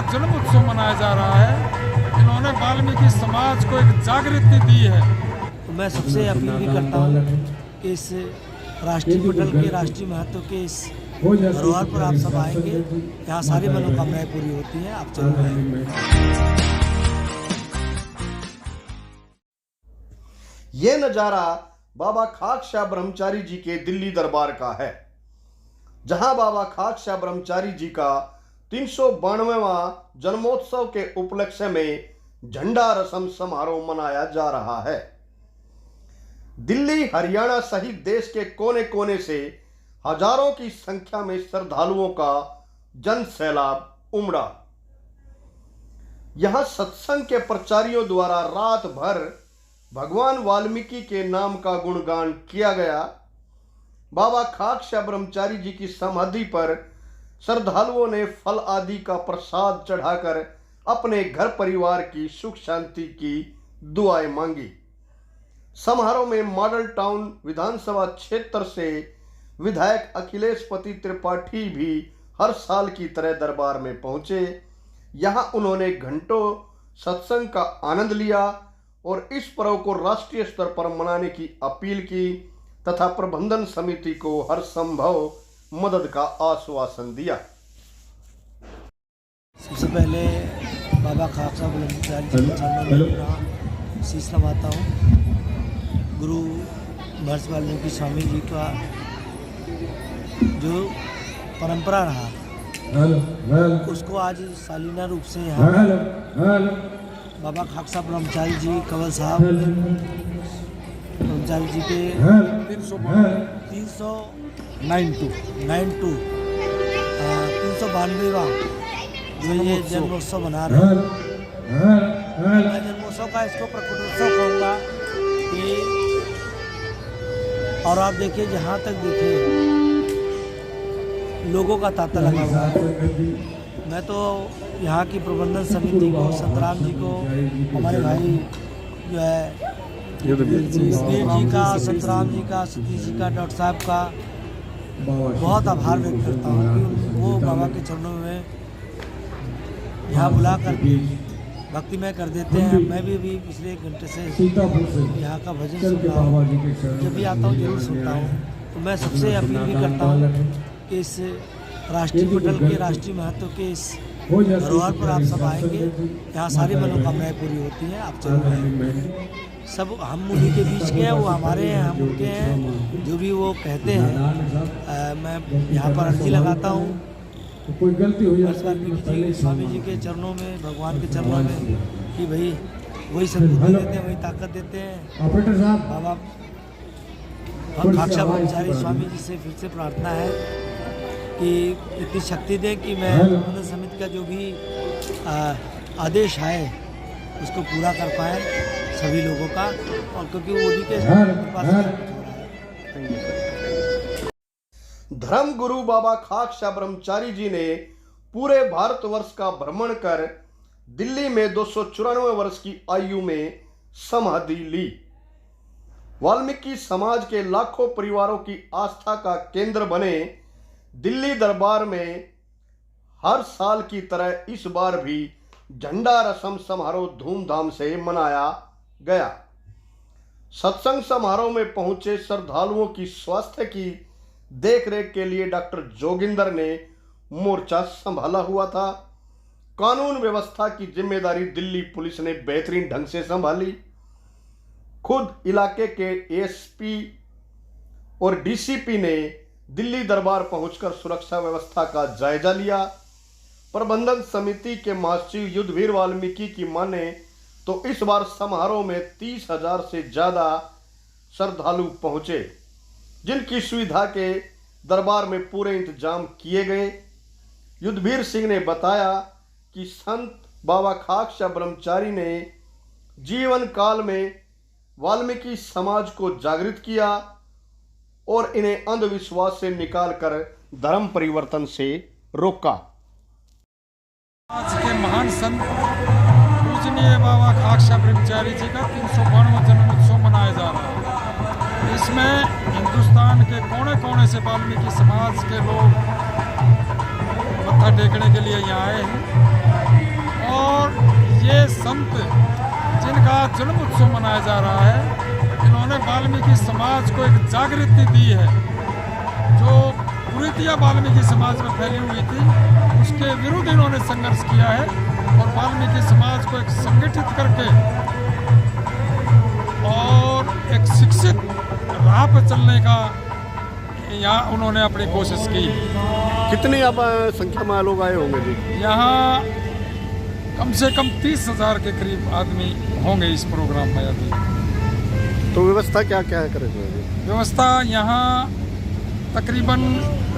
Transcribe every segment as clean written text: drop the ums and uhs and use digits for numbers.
जन्म उत्सव मनाया जा रहा है। इन्होंने वाल्मीकि समाज को एक जागृति दी है। तो मैं सबसे अपील भी करता हूँ कि इस राष्ट्रीय पटल के राष्ट्रीय महत्व के इस धरोहर पर आप सब आएंगे, यहाँ सारी मनोकामनाएं पूरी होती हैं। आप जरूर आएंगे। ये नज़ारा बाबा खाकशाह ब्रह्मचारी जी के दिल्ली दरबार का है, जहां बाबा खाकशाह ब्रह्मचारी जी का 392वां जन्मोत्सव के उपलक्ष्य में झंडा रस्म समारोह मनाया जा रहा है। दिल्ली, हरियाणा सहित देश के कोने कोने से हजारों की संख्या में श्रद्धालुओं का जन सैलाब उमड़ा। यहां सत्संग के प्रचारियों द्वारा रात भर भगवान वाल्मीकि के नाम का गुणगान किया गया। बाबा खाकशाह ब्रह्मचारी जी की समाधि पर श्रद्धालुओं ने फल आदि का प्रसाद चढ़ाकर अपने घर परिवार की सुख शांति की दुआएं मांगी। समारोह में मॉडल टाउन विधानसभा क्षेत्र से विधायक अखिलेश पति त्रिपाठी भी हर साल की तरह दरबार में पहुंचे। यहां उन्होंने घंटों सत्संग का आनंद लिया और इस पर्व को राष्ट्रीय स्तर पर मनाने की अपील की तथा प्रबंधन समिति को हर संभव मदद का आश्वासन दिया। सबसे पहले बाबा खाकशाह ब्रह्मचारी जी के चरणों में अपना शीश नवाता हूँ। गुरु महर्षि वाल्मीकि स्वामी जी का जो परंपरा रहा उसको आज सालिना रूप से यहाँ बाबा खाकशाह ब्रह्मचारी जी कंवल साहब ब्रह्मचारी जी के 392वां जो ये जन्मोत्सव मना रहे हैं। मैं जन्मोत्सव का इसको प्रकटोत्सव कहूँगा कि, और आप देखिए जहाँ तक देखिए लोगों का तांता लगा हुआ है। मैं तो यहाँ की प्रबंधन समिति को, संतराम जी को, हमारे भाई जो है वीर जी का, संतराम जी का, सतीश जी का, डॉक्टर साहब का बहुत आभार व्यक्त करता हूँ कि वो बाबा के चरणों में यहाँ बुला कर भक्तिमय कर देते हैं। मैं भी अभी पिछले 1 घंटे से यहाँ का भजन सुन रहा हूँ। जब भी आता हूँ जरूर सुनता हूँ। तो मैं सबसे अपील भी करता हूँ कि इस राष्ट्रीय पटल के राष्ट्रीय महत्व के इस धरोहर पर आप सब आएंगे, यहाँ सारी मनोकामनाएं पूरी होती हैं। आप जरूर आएंगे। सब हम उन्हीं के बीच के हैं, वो हमारे हैं, हम उनके हैं। जो भी वो कहते हैं मैं यहाँ पर अर्जी लगाता हूँ। कोई गलती हुई स्वामी जी के चरणों में, भगवान के चरणों में कि भाई वही सद्बुद्धि देते हैं, वही ताकत देते हैं। बाबा खाकशाह ब्रह्मचारी स्वामी जी से फिर से प्रार्थना है कि इतनी शक्ति दें कि मैं प्रबंधन समिति का जो भी आदेश है उसको पूरा कर पाए सभी लोगों का, और क्योंकि वो उन्हीं के पास हो रहा है। धर्म गुरु बाबा खाकशाह ब्रह्मचारी जी ने पूरे भारतवर्ष का भ्रमण कर दिल्ली में 294 वर्ष की आयु में समाधि ली। वाल्मीकि समाज के लाखों परिवारों की आस्था का केंद्र बने दिल्ली दरबार में हर साल की तरह इस बार भी झंडा रस्म समारोह धूमधाम से मनाया गया। सत्संग समारोह में पहुंचे श्रद्धालुओं की स्वास्थ्य की देखरेख के लिए डॉक्टर जोगिंदर ने मोर्चा संभाला हुआ था। कानून व्यवस्था की जिम्मेदारी दिल्ली पुलिस ने बेहतरीन ढंग से संभाली। खुद इलाके के एसपी और डीसीपी ने दिल्ली दरबार पहुंचकर सुरक्षा व्यवस्था का जायजा लिया। प्रबंधन समिति के महासचिव युद्धवीर वाल्मीकि की माने तो इस बार समारोह में 30,000 से ज्यादा श्रद्धालु पहुंचे, जिनकी सुविधा के दरबार में पूरे इंतजाम किए गए। युद्धवीर सिंह ने बताया कि संत बाबा खाकशाह ब्रह्मचारी ने जीवन काल में वाल्मीकि समाज को जागृत किया और इन्हें अंधविश्वास से निकालकर धर्म परिवर्तन से रोका। आज के महान संत पूजनीय बाबा खाकशा ब्रह्मचारी जी का 392वां जन्म उत्सव मनाया जा रहा है। इसमें हिंदुस्तान के कोने कोने से वाल्मीकि समाज के लोग मत्था टेकने के लिए यहाँ आए हैं और ये संत जिनका जन्म उत्सव मनाया जा रहा है, इन्होंने वाल्मीकि समाज को एक जागृति दी है। जो कुरीतियाँ वाल्मीकि समाज में फैली हुई थी उसके विरुद्ध इन्होंने संघर्ष किया है और वाल्मीकि समाज को एक संगठित करके और एक शिक्षित राह पर चलने का यहाँ उन्होंने अपनी कोशिश की। कितनी आप संख्या में लोग आए होंगे जी? यहाँ कम से कम 30,000 के करीब आदमी होंगे इस प्रोग्राम में अभी। तो व्यवस्था क्या क्या है करेंगे? व्यवस्था यहाँ तकरीबन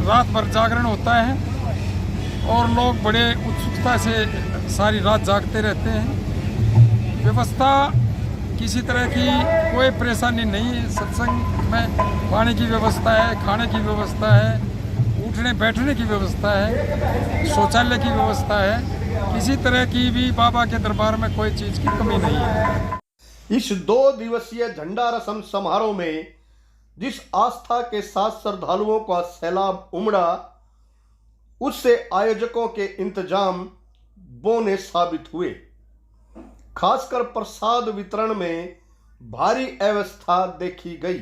रात भर जागरण होता है और लोग बड़े उत्सुकता से सारी रात जागते रहते हैं। व्यवस्था किसी तरह की कोई परेशानी नहीं है। सत्संग में पानी की व्यवस्था है, खाने की व्यवस्था है, उठने बैठने की व्यवस्था है, शौचालय की व्यवस्था है। किसी तरह की भी बाबा के दरबार में कोई चीज़ की कमी नहीं है। इस 2 दिवसीय झंडा रसम समारोह में जिस आस्था के साथ श्रद्धालुओं का सैलाब उमड़ा, उससे आयोजकों के इंतजाम बोने साबित हुए। खासकर प्रसाद वितरण में भारी अव्यवस्था देखी गई।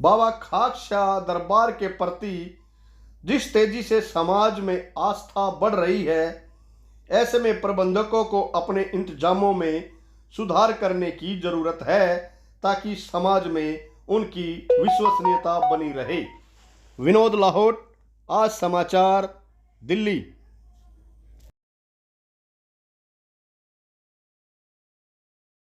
बाबा खाकशा दरबार के प्रति जिस तेजी से समाज में आस्था बढ़ रही है, ऐसे में प्रबंधकों को अपने इंतजामों में सुधार करने की जरूरत है ताकि समाज में उनकी विश्वसनीयता बनी रहे। विनोद लाहौट, आज समाचार, दिल्ली।